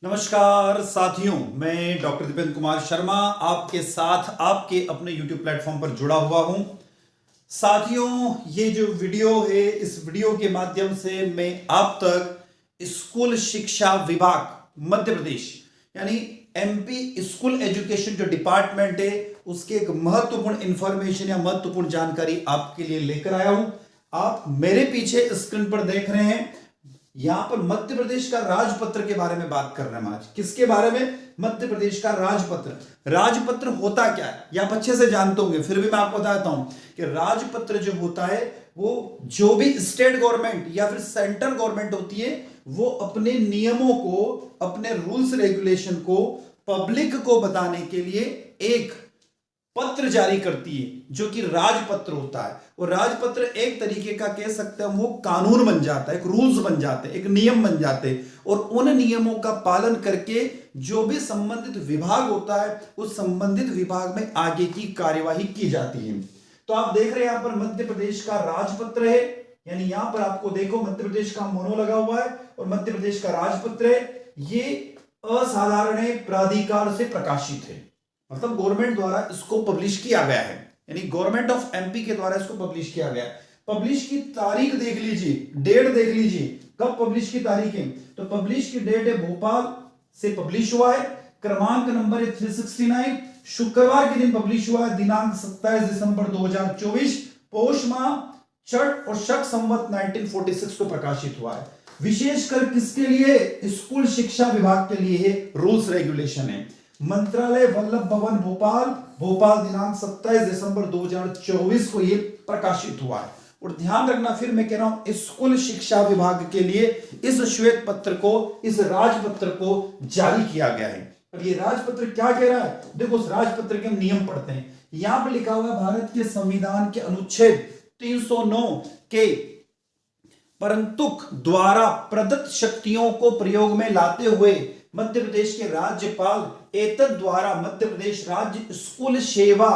नमस्कार साथियों, मैं डॉक्टर दीपेंद्र कुमार शर्मा आपके साथ आपके अपने YouTube प्लेटफॉर्म पर जुड़ा हुआ हूं। साथियों, ये जो वीडियो है, इस वीडियो के माध्यम से मैं आप तक स्कूल शिक्षा विभाग मध्य प्रदेश यानी एमपी स्कूल एजुकेशन जो डिपार्टमेंट है उसके एक महत्वपूर्ण इंफॉर्मेशन या महत्वपूर्ण जानकारी आपके लिए लेकर आया हूं। आप मेरे पीछे स्क्रीन पर देख रहे हैं, यहां पर मध्य प्रदेश का राजपत्र के बारे में बात कर रहे हैं हम आज। किसके बारे में? मध्य प्रदेश का राजपत्र। राजपत्र होता क्या है ये आप अच्छे से जानते होंगे, फिर भी मैं आपको बताता हूं कि राजपत्र जो होता है वो जो भी स्टेट गवर्नमेंट या फिर सेंट्रल गवर्नमेंट होती है वो अपने नियमों को, अपने रूल्स रेगुलेशन को पब्लिक को बताने के लिए एक पत्र जारी करती है जो कि राजपत्र होता है। और राजपत्र एक तरीके का कह सकते हैं वो कानून बन जाता है, एक रूल्स बन जाते हैं, एक नियम बन जाते हैं और उन नियमों का पालन करके जो भी संबंधित विभाग होता है उस संबंधित विभाग में आगे की कार्यवाही की जाती है। तो आप देख रहे हैं यहां पर मध्य प्रदेश का राजपत्र है, यानी यहां पर आपको देखो मध्य प्रदेश का मोनो लगा हुआ है और मध्य प्रदेश का राजपत्र है। ये असाधारण प्राधिकार से प्रकाशित है, मतलब गवर्नमेंट द्वारा इसको पब्लिश किया गया है, यानी गवर्नमेंट ऑफ एमपी के द्वारा इसको पब्लिश किया गया है। पब्लिश की तारीख देख लीजिए, डेट देख लीजिए, कब पब्लिश की तारीख है। तो पब्लिश की डेट है भोपाल से पब्लिश हुआ है, क्रमांक नंबर है 369, शुक्रवार के दिन पब्लिश हुआ है, दिनांक 27 दिसंबर 2024, पौष माह छठ और शक संवत 1946 को प्रकाशित हुआ है। विशेषकर किसके लिए? स्कूल शिक्षा विभाग के लिए है, रूल्स रेगुलेशन है। मंत्रालय वल्लभ भवन भोपाल, भोपाल दिनांक 27 दिसंबर 2024 को यह प्रकाशित हुआ है। और ध्यान रखना, फिर मैं कह रहा हूं स्कूल शिक्षा विभाग के लिए इस श्वेत पत्र को, इस राजपत्र को जारी किया गया है। अब ये राजपत्र क्या कह रहा है? देखो उस राजपत्र के हम नियम पढ़ते हैं। यहां पर लिखा हुआ है भारत के संविधान के अनुच्छेद 309 के परंतुक द्वारा प्रदत्त शक्तियों को प्रयोग में लाते हुए मध्य प्रदेश के राज्यपाल एतद द्वारा मध्य प्रदेश राज्य स्कूल सेवा,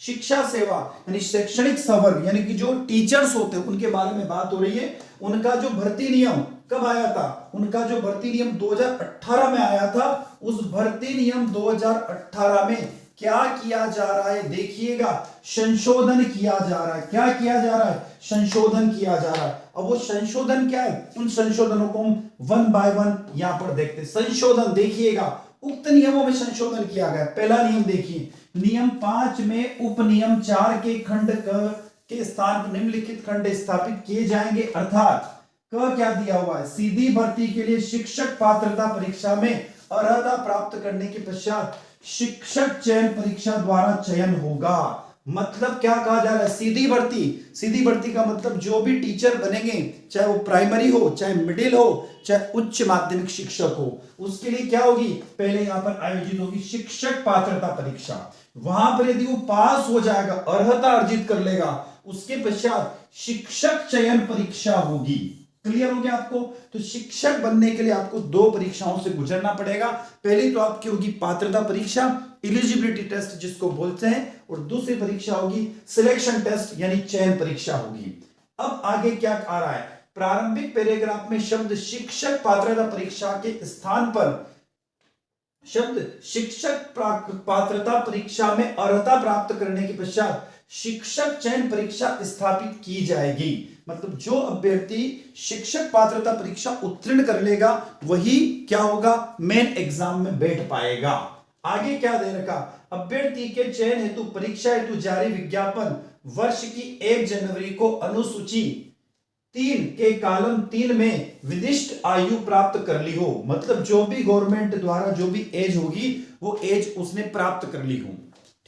शिक्षा सेवा यानी शैक्षणिक संवर्ग यानी कि जो टीचर्स होते हैं उनके बारे में बात हो रही है। उनका जो भर्ती नियम कब आया था? उनका जो भर्ती नियम 2018 में आया था। उस भर्ती नियम 2018 में क्या किया जा रहा है? देखिएगा, संशोधन किया जा रहा है। क्या किया जा रहा है? संशोधन किया जा रहा है। अब वो संशोधन क्या है? उन संशोधनों को हम वन बाय वन यहां पर देखते हैं। संशोधन देखिएगा, उक्त नियमों में संशोधन किया गया। पहला नियम देखिए, नियम 5 में उपनियम 4 के खंड के स्थान पर निम्नलिखित खंड स्थापित किए जाएंगे। अर्थात क क्या दिया हुआ है? सीधी भर्ती के लिए शिक्षक पात्रता परीक्षा में अर्हता प्राप्त करने के पश्चात शिक्षक चयन परीक्षा द्वारा चयन होगा। मतलब क्या कहा जा रहा है? सीधी भर्ती। सीधी भर्ती का मतलब जो भी टीचर बनेंगे, चाहे वो प्राइमरी हो, चाहे मिडिल हो, चाहे उच्च माध्यमिक शिक्षक हो, उसके लिए क्या होगी? पहले यहां पर आयोजित होगी शिक्षक पात्रता परीक्षा। वहां पर यदि वो पास हो जाएगा, अर्हता अर्जित कर लेगा, उसके पश्चात शिक्षक चयन परीक्षा होगी। क्लियर हो गया आपको? तो शिक्षक बनने के लिए आपको 2 परीक्षाओं से गुजरना पड़ेगा। पहली तो आपकी होगी पात्रता परीक्षा, एलिजिबिलिटी टेस्ट जिसको बोलते हैं, और दूसरी परीक्षा होगी सिलेक्शन टेस्ट यानी चयन परीक्षा होगी। अब आगे क्या आ रहा है? प्रारंभिक पैराग्राफ में शब्द शिक्षक पात्रता परीक्षा के स्थान पर शब्द शिक्षक पात्रता परीक्षा में अर्हता प्राप्त करने के पश्चात शिक्षक चयन परीक्षा स्थापित की जाएगी। मतलब जो अभ्यर्थी शिक्षक पात्रता परीक्षा उत्तीर्ण कर लेगा वही क्या होगा? मेन एग्जाम में बैठ पाएगा। आगे क्या दे रखा? अभ्यर्थी के चयन हेतु परीक्षा हेतु जारी विज्ञापन वर्ष की 1 जनवरी को अनुसूची 3 के कॉलम 3 में विदिष्ट आयु प्राप्त कर ली हो। मतलब जो भी गवर्नमेंट द्वारा जो भी एज होगी वो एज उसने प्राप्त कर ली हो।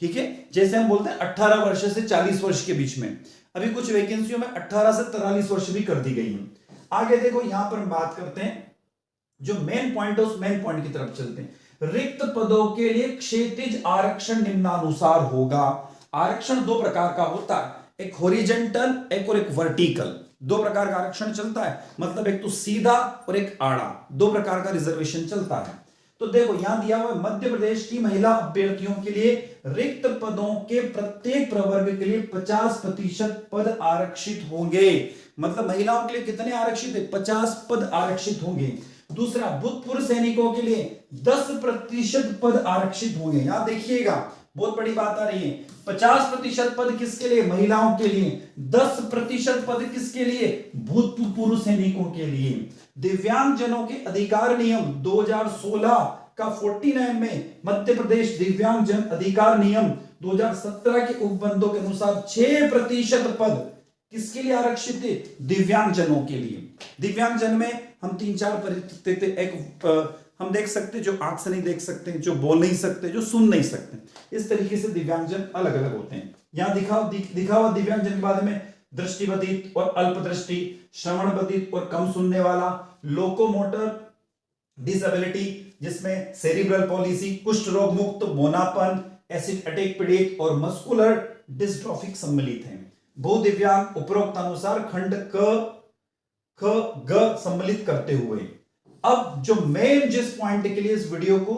ठीक है, जैसे हम बोलते हैं 18 वर्ष से 40 वर्ष के बीच में। अभी कुछ वैकेंसियों में 18 से 43 वर्ष भी कर दी गई है। आगे देखो, यहां पर हम बात करते हैं जो मेन पॉइंट है, उस मेन पॉइंट की तरफ चलते हैं। रिक्त पदों के लिए क्षैतिज आरक्षण निम्नानुसार होगा। आरक्षण 2 प्रकार का होता है, एक हॉरिजॉन्टल, एक और एक वर्टिकल। 2 प्रकार का आरक्षण चलता है, मतलब एक तो सीधा और एक आड़ा, 2 प्रकार का रिजर्वेशन चलता है। तो देखो यहां दिया हुआ मध्य प्रदेश की महिला अभ्यर्थियों के लिए रिक्त पदों के प्रत्येक प्रवर्ग के लिए 50% पद आरक्षित होंगे। मतलब महिलाओं के लिए कितने आरक्षित है? 50 पद आरक्षित होंगे। दूसरा, भूतपूर्व सैनिकों के लिए 10% पद आरक्षित होंगे। यहां देखिएगा बहुत बड़ी बात आ रही है। 50% पद किसके लिए? महिलाओं के लिए। 10% पद किसके लिए? भूतपूर्व सैनिकों के लिए। दिव्यांग जनों के अधिकार नियम 2016 का 49 में मध्य प्रदेश दिव्यांग जन अधिकार नियम 2017 के उपबंधों के अनुसार 6% पद किसके लिए आरक्षित थे? दिव्यांग जनों के लिए। दिव्यांग जन में हम 3-4 परिस्थिति थे। एक हम देख सकते जो आंख से नहीं देख सकते, जो बोल नहीं सकते, जो सुन नहीं सकते। इस तरीके से दिव्यांगजन अलग अलग होते हैं। यहां दिखा हुआ दिव्यांगजन के बारे में दृष्टिबाधित और अल्पदृष्टि, श्रवणबाधित और कम सुनने वाला, लोकोमोटर डिसेबिलिटी जिसमें सेरिब्रल पॉलिसी, कुष्ठ रोग मुक्त, मोनापन, एसिड अटैक पीड़ित और मस्कुलर डिस्ट्रॉफिक सम्मिलित हैं। बहुदिव्यांग उपरोक्त अनुसार खंड क, ख, ग सम्मिलित करते हुए। अब जो मेन जिस पॉइंट के लिए इस वीडियो को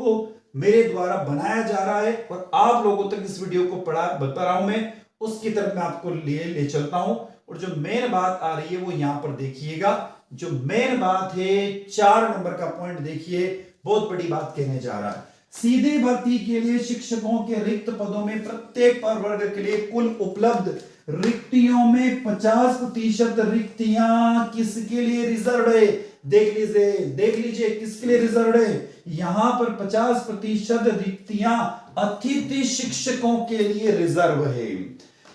मेरे द्वारा बनाया जा रहा है और आप लोगों तक इस वीडियो को बता रहा हूं मैं, उसकी तरफ मैं आपको ले चलता हूं। और जो मेन बात आ रही है वो यहां पर देखिएगा। जो मेन बात है 4 नंबर का पॉइंट देखिए, बहुत बड़ी बात कहने जा रहा है। सीधे भर्ती के लिए शिक्षकों के रिक्त पदों में प्रत्येक प्रवर्ग के लिए कुल उपलब्ध रिक्तियों में 50% रिक्तियां किसके लिए रिजर्व है? देख लीजिए किसके लिए रिजर्व है? यहां पर 50% रिक्तियां अतिथि शिक्षकों के लिए रिजर्व है,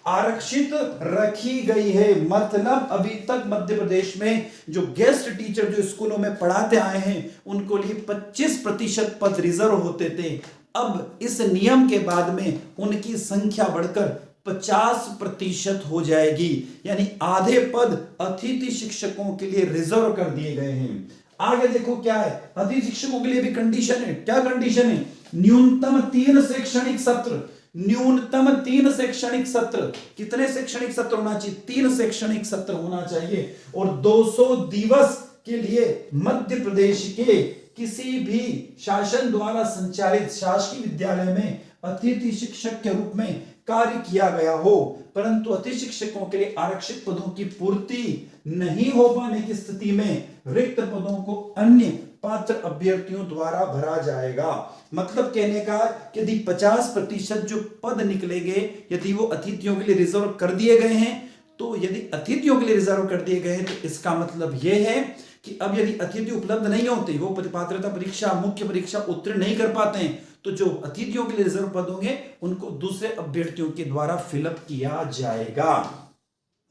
आरक्षित रखी गई है। मतलब अभी तक मध्य प्रदेश में जो गेस्ट टीचर जो स्कूलों में पढ़ाते आए हैं उनको लिए 25% पद रिजर्व होते थे। अब इस नियम के बाद में उनकी संख्या बढ़कर 50% हो जाएगी, यानी आधे पद अतिथि शिक्षकों के लिए रिजर्व कर दिए गए हैं। आगे देखो क्या है, अतिथि शिक्षकों के लिए भी कंडीशन है। क्या कंडीशन है? न्यूनतम 3 शैक्षणिक सत्र। न्यूनतम 3 शैक्षणिक सत्र। कितने शैक्षणिक सत्र होना चाहिए? 3 शैक्षणिक सत्र होना चाहिए। और 200 दिवस के लिए मध्य प्रदेश के किसी भी शासन द्वारा संचालित शासकीय विद्यालय में अतिथि शिक्षक के रूप में कार्य किया गया हो। परंतु अतिथि शिक्षकों के लिए आरक्षित पदों की पूर्ति नहीं हो पाने की स्थिति में रिक्त पदों को अन्य पात्र अभ्यर्थियों द्वारा भरा जाएगा। मतलब कहने का कि यदि 50% जो पद निकलेंगे यदि वो अतिथियों के लिए रिजर्व कर दिए गए हैं, तो यदि अतिथियों के लिए रिजर्व कर दिए गए हैं तो इसका मतलब यह है कि अब यदि अतिथि उपलब्ध नहीं होते, वो पात्रता परीक्षा मुख्य परीक्षा उत्तीर्ण नहीं कर पाते हैं, तो जो अतिथियों के लिए रिजर्व पद होंगे उनको दूसरे अभ्यर्थियों के द्वारा फिलअप किया जाएगा।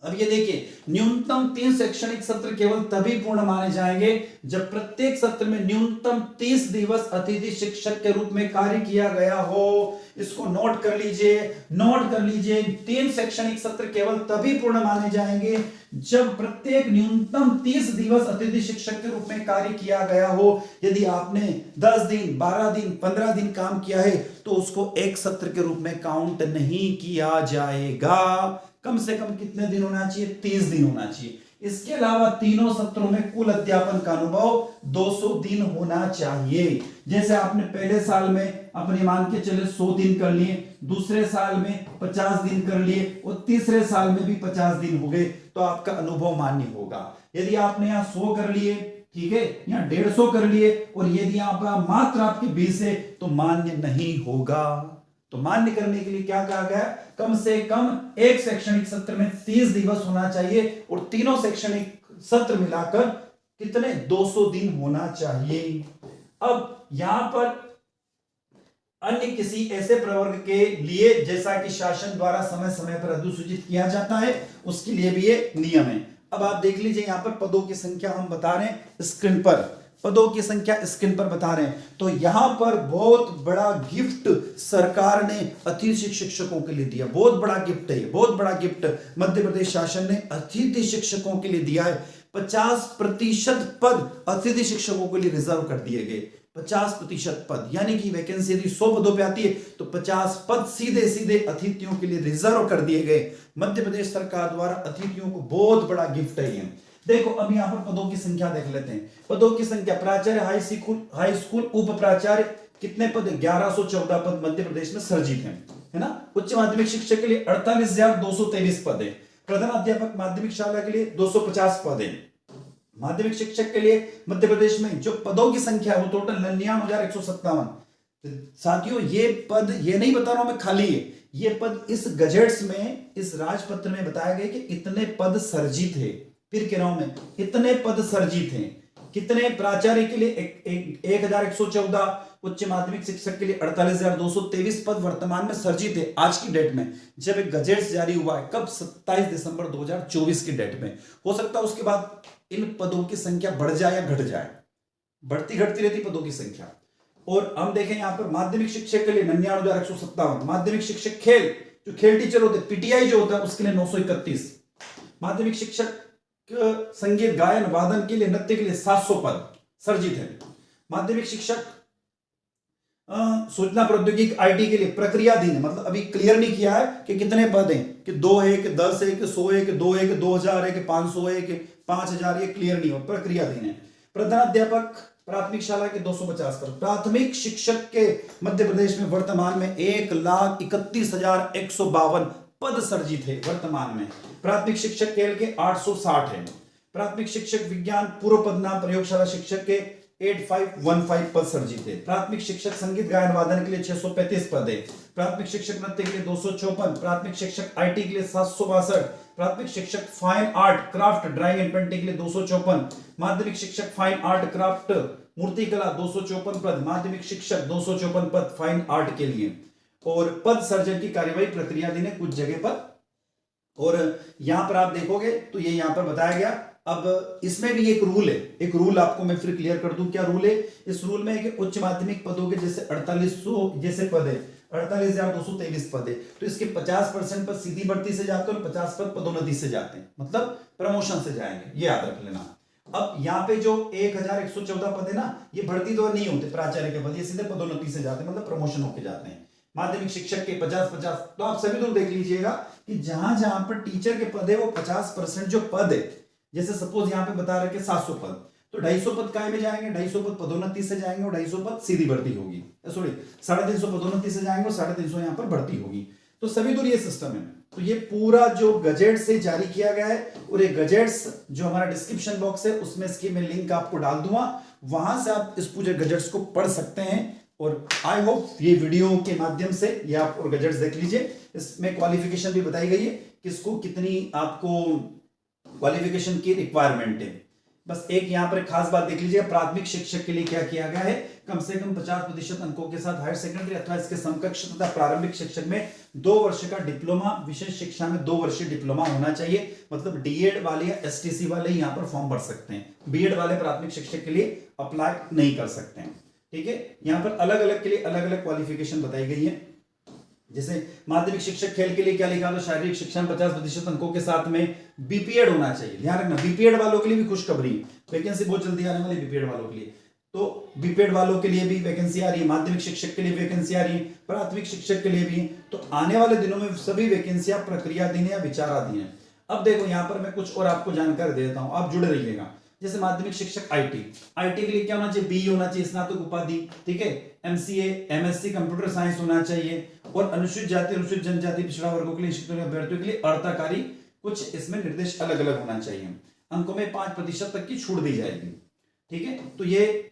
अब ये देखिए, न्यूनतम 3 शैक्षणिक सत्र केवल तभी पूर्ण माने जाएंगे जब प्रत्येक सत्र में न्यूनतम 30 दिवस अतिथि शिक्षक के रूप में कार्य किया गया हो। इसको नोट कर लीजिए। 3 शैक्षणिक सत्र केवल तभी पूर्ण माने जाएंगे जब प्रत्येक न्यूनतम 30 दिवस अतिथि शिक्षक के रूप में कार्य किया गया हो। यदि आपने 10 दिन, 12 दिन, 15 दिन काम किया है तो उसको एक सत्र के रूप में काउंट नहीं किया जाएगा। कम से कम कितने दिन होना चाहिए? 30 दिन होना चाहिए। इसके अलावा तीनों सत्रों में कुल अध्यापन का अनुभव 200 दिन होना चाहिए। जैसे आपने पहले साल में अपने मान के चले 100 दिन कर लिए, दूसरे साल में 50 दिन कर लिए और तीसरे साल में भी 50 दिन हो गए, तो आपका अनुभव मान्य होगा। यदि आपने यहाँ 100 कर लिए, ठीक है, यहाँ 150 कर लिए और यदि आपका मात्र आपके 20 है तो मान्य नहीं होगा। तो मान्य करने के लिए क्या कहा गया? कम से कम एक शैक्षणिक सत्र में 30 दिवस होना चाहिए और तीनों शैक्षणिक सत्र मिलाकर कितने? 200 दिन होना चाहिए। अब यहां पर अन्य किसी ऐसे प्रवर्ग के लिए जैसा कि शासन द्वारा समय समय पर अधिसूचित किया जाता है, उसके लिए भी ये नियम है। अब आप देख लीजिए, यहां पर पदों की संख्या हम बता रहे हैं स्क्रीन पर, पदों की संख्या स्क्रीन पर बता रहे हैं। तो यहां पर बहुत बड़ा गिफ्ट सरकार ने अतिथि शिक्षकों के लिए दिया। बहुत बड़ा गिफ्ट है, बहुत बड़ा गिफ्ट मध्य प्रदेश शासन ने अतिथि शिक्षकों के लिए दिया है। 50% पद अतिथि शिक्षकों के लिए रिजर्व कर दिए गए। 50% पद, यानी कि वैकेंसी यदि 100 पदों पे आती है तो 50 पद सीधे सीधे अतिथियों के लिए रिजर्व कर दिए गए। मध्य प्रदेश सरकार द्वारा अतिथियों को बहुत बड़ा गिफ्ट है ये। देखो अब यहां पर पदों की संख्या देख लेते हैं। पदों की संख्या, प्राचार्य, हाई स्कूल उप प्राचार्य कितने पद? 1114 पद मध्य प्रदेश में सर्जित हैं, है ना। उच्च माध्यमिक शिक्षक के लिए 48,223 पद है। प्रधान अध्यापक माध्यमिक शाला के लिए 250 पद है। माध्यमिक शिक्षक के लिए मध्य प्रदेश में जो पदों की संख्या है वो टोटल 99,157। तो साथियों ये पद, ये नहीं बता रहा हूं मैं खाली है, ये पद इस गजेट्स में, इस राजपत्र में बताया गया कि इतने पद सर्जित थे। फिर कह रहा हूं मैं, इतने पद सर्जित हैं। कितने? प्राचार्य के लिए 1114, उच्च माध्यमिक शिक्षक के लिए 48,223 पद वर्तमान में सर्जित है आज की डेट में, जब एक गजेट्स जारी हुआ है। कब? 27 दिसंबर 2024 की डेट में। हो सकता है उसके बाद इन पदों की संख्या बढ़ जाए या घट जाए, बढ़ती घटती रहती पदों की संख्या। और हम देखें यहां पर माध्यमिक शिक्षक के लिए 99,157, माध्यमिक शिक्षक खेल, जो खेल टीचर होते हैं, पीटीआई जो होता है, उसके लिए 931, माध्यमिक शिक्षक संगीत गायन वादन के लिए, नृत्य के लिए 700 पद सर्जित है। माध्यमिक शिक्षक सूचना प्रौद्योगिकी आईटी के लिए प्रक्रियाधीन है, मतलब अभी क्लियर नहीं किया है कि कितने पद हैं, कि 2 है कि 10 है कि 100 है कि 2 है कि 2000 है कि 500 है कि 5000, ये क्लियर नहीं हो, प्रक्रियाधीन है। प्रधानाध्यापक प्राथमिक शाला के 250 पद। प्राथमिक शिक्षक के मध्य प्रदेश में वर्तमान में 1,31,152 पद सर्जित है वर्तमान में। प्राथमिक शिक्षक खेल के 860 है। प्राथमिक शिक्षक विज्ञान पूर्व पद नाम प्रयोगशाला शिक्षक के 8515 पद सर्जित है। प्राथमिक शिक्षक संगीत गायन वादन के लिए 635 पद है। प्राथमिक शिक्षक नृत्य के लिए 254, प्राथमिक शिक्षक आईटी के लिए 762, प्राथमिक शिक्षक fine art craft drawing and painting के लिए 254, माध्यमिक शिक्षक फाइन आर्ट क्राफ्ट मूर्तिकला 254 पद, माध्यमिक शिक्षक 254 पद फाइन आर्ट के लिए। और पद सर्जन की कार्यवाही प्रक्रियाधीन है कुछ जगह पर। और यहां पर आप देखोगे तो ये यहां पर बताया गया। अब इसमें भी एक रूल है, एक रूल आपको मैं फिर क्लियर कर दूं। क्या रूल है? इस रूल में है कि उच्च माध्यमिक पदों के जैसे 4800 जैसे पद है, 48,223 पद है, तो इसके 50% पद सीधी भर्ती से जाते हैं और 50 पद पदोन्नति से जाते हैं, मतलब प्रमोशन से जाएंगे, ये याद रख लेना। अब यहाँ पे जो 1114 पद है ना, ये भर्ती तो नहीं होते प्राचार्य के पद, ये सीधे पदोन्नति से जाते हैं, मतलब प्रमोशन होके जाते हैं। माध्यमिक शिक्षक के 50-50, तो आप सभी लोग देख लीजिएगा कि जहां जहां पर टीचर के पद है वो 50% जो पद है, जैसे सपोज यहाँ पे बता रहे 700 पद, तो 250 पद काय में जाएंगे, 250 पद पदोन्नति से जाएंगे और 250 पद सीधी भर्ती होगी, सॉरी 350 पदोन्नति से जाएंगे और 350 यहाँ पर भर्ती होगी। तो सभी दूर ये सिस्टम है। तो ये पूरा जो गजेट से जारी किया गया है, और ये गजेट्स जो हमारा डिस्क्रिप्शन बॉक्स है उसमें इसकी मैं लिंक आपको डाल दूंगा, वहां से आप इस पूरे गजेट्स को पढ़ सकते हैं। और आई होप ये वीडियो के माध्यम से ये आप और गजेट्स देख लीजिए, इसमें क्वालिफिकेशन भी बताई गई है, किसको कितनी आपको क्वालिफिकेशन की रिक्वायरमेंट है। बस एक यहां पर खास बात देख लीजिए, प्राथमिक शिक्षक के लिए क्या किया गया है, कम से कम 50% अंकों के साथ हायर सेकेंडरी अथवा इसके समकक्ष तथा प्रारंभिक शिक्षक में 2 वर्ष का डिप्लोमा, विशेष शिक्षा में 2 वर्षीय डिप्लोमा होना चाहिए, मतलब डीएड वाले या एसटीसी वाले यहां पर फॉर्म भर सकते हैं, बीएड वाले प्राथमिक शिक्षक के लिए अप्लाई नहीं कर सकते हैं। ठीक है, यहां पर अलग अलग के लिए अलग अलग क्वालिफिकेशन बताई गई है। जैसे माध्यमिक शिक्षक खेल के लिए क्या लिखा, तो शारीरिक शिक्षा में 50% अंकों के साथ में बीपीएड होना चाहिए। ध्यान रखना, बीपीएड वालों के लिए भी खुशखबरी, वैकेंसी बहुत जल्दी आने वाली बीपीएड वालों के लिए। तो बीपीएड वालों के लिए भी वैकेंसी आ रही है, माध्यमिक शिक्षक के लिए वैकेंसी आ रही है, प्राथमिक शिक्षक के लिए भी। तो आने वाले दिनों में सभी वैकेंसियां प्रक्रियाधीन या विचाराधीन है। अब देखो यहां पर मैं कुछ और आपको जानकारी देता हूं, आप जुड़े रहिएगा। जैसे माध्यमिक शिक्षक आईटी के लिए क्या होना चाहिए, बी होना चाहिए, स्नातक उपाधि, ठीक है, एमसीए एमएससी कंप्यूटर साइंस होना चाहिए, और अनुसूचित जाति अनुसूचित जनजाति पिछड़ा वर्गों के लिए शिक्षकों अभ्यर्थियों के लिए अर्ताकारी, कुछ इसमें निर्देश अलग अलग होना चाहिए। अंकों में 5% तक की छूट दी जाएगी। ठीक है, तो ये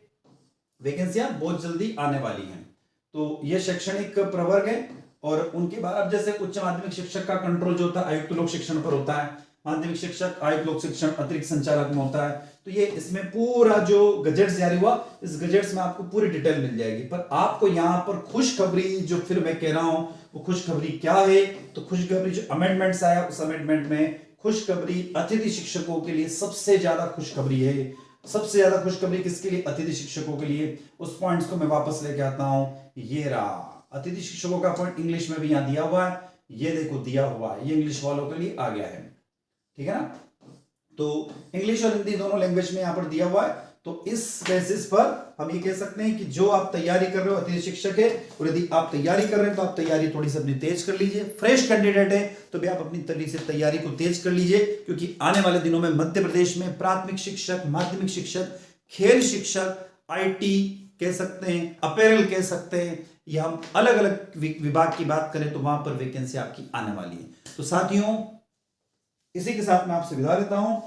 वैकेंसियां बहुत जल्दी आने वाली हैं। तो ये शैक्षणिक प्रवर्ग है। और उनके बाद अब जैसे उच्च माध्यमिक शिक्षक का कंट्रोल जो होता है आयुक्त लोक शिक्षण पर होता है, माध्यमिक शिक्षक आयुक्त लोक शिक्षण अतिरिक्त संचालक में होता है। तो ये इसमें पूरा जो गजेट्स जारी हुआ, इस गजेट्स में आपको पूरी डिटेल मिल जाएगी। पर आपको यहाँ पर खुशखबरी जो फिर मैं कह रहा हूं, वो खुशखबरी क्या है, तो खुशखबरी जो अमेंडमेंट्स आया उस अमेंडमेंट में खुशखबरी अतिथि शिक्षकों के लिए सबसे ज्यादा खुशखबरी है। सबसे ज्यादा खुशखबरी किसके लिए, अतिथि शिक्षकों के लिए। उस पॉइंट्स को मैं वापस लेके आता हूं, ये रहा अतिथि शिक्षकों का पॉइंट, इंग्लिश में भी यहां दिया हुआ है, ये देखो दिया हुआ है, ये इंग्लिश वालों के लिए आ गया है। ठीक है ना, तो इंग्लिश और हिंदी दोनों लैंग्वेज में यहां पर दिया हुआ है। तो इस बेसिस पर हम ये कह सकते हैं कि जो आप तैयारी कर रहे हो अतिथि शिक्षक है, और यदि आप तैयारी कर रहे हैं तो आप तैयारी थोड़ी सी अपनी तेज कर लीजिए। फ्रेश कैंडिडेट है तो भी आप अपनी तरीके से तैयारी को तेज कर लीजिए, क्योंकि आने वाले दिनों में मध्य प्रदेश में प्राथमिक शिक्षक, माध्यमिक शिक्षक, खेल शिक्षक, आईटी कह सकते हैं, अपैरल कह सकते हैं, या हम अलग अलग विभाग की बात करें तो वहां पर वैकेंसी आपकी आने वाली है। तो साथियों, इसी के साथ मैं आपसे विदा लेता हूं।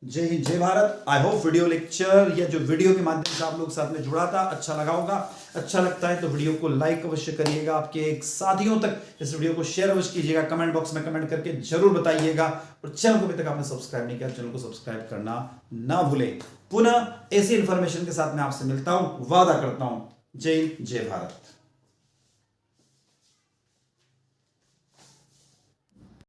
जय हिंद, जय Bharat. I hope video lecture या जो वीडियो के माध्यम से आप लोग साथ में जुड़ा था अच्छा लगा होगा। अच्छा लगता है तो वीडियो को लाइक अवश्य करिएगा, आपके एक साथियों तक इस वीडियो को शेयर अवश्य कीजिएगा, कमेंट बॉक्स में कमेंट करके जरूर बताइएगा। और चैनल को अभी तक आपने सब्सक्राइब नहीं किया, चैनल को सब्सक्राइब करना ना भूले। पुनः ऐसी इंफॉर्मेशन के साथ मैं आपसे मिलता हूं, वादा करता हूं। जय हिंद, जय भारत।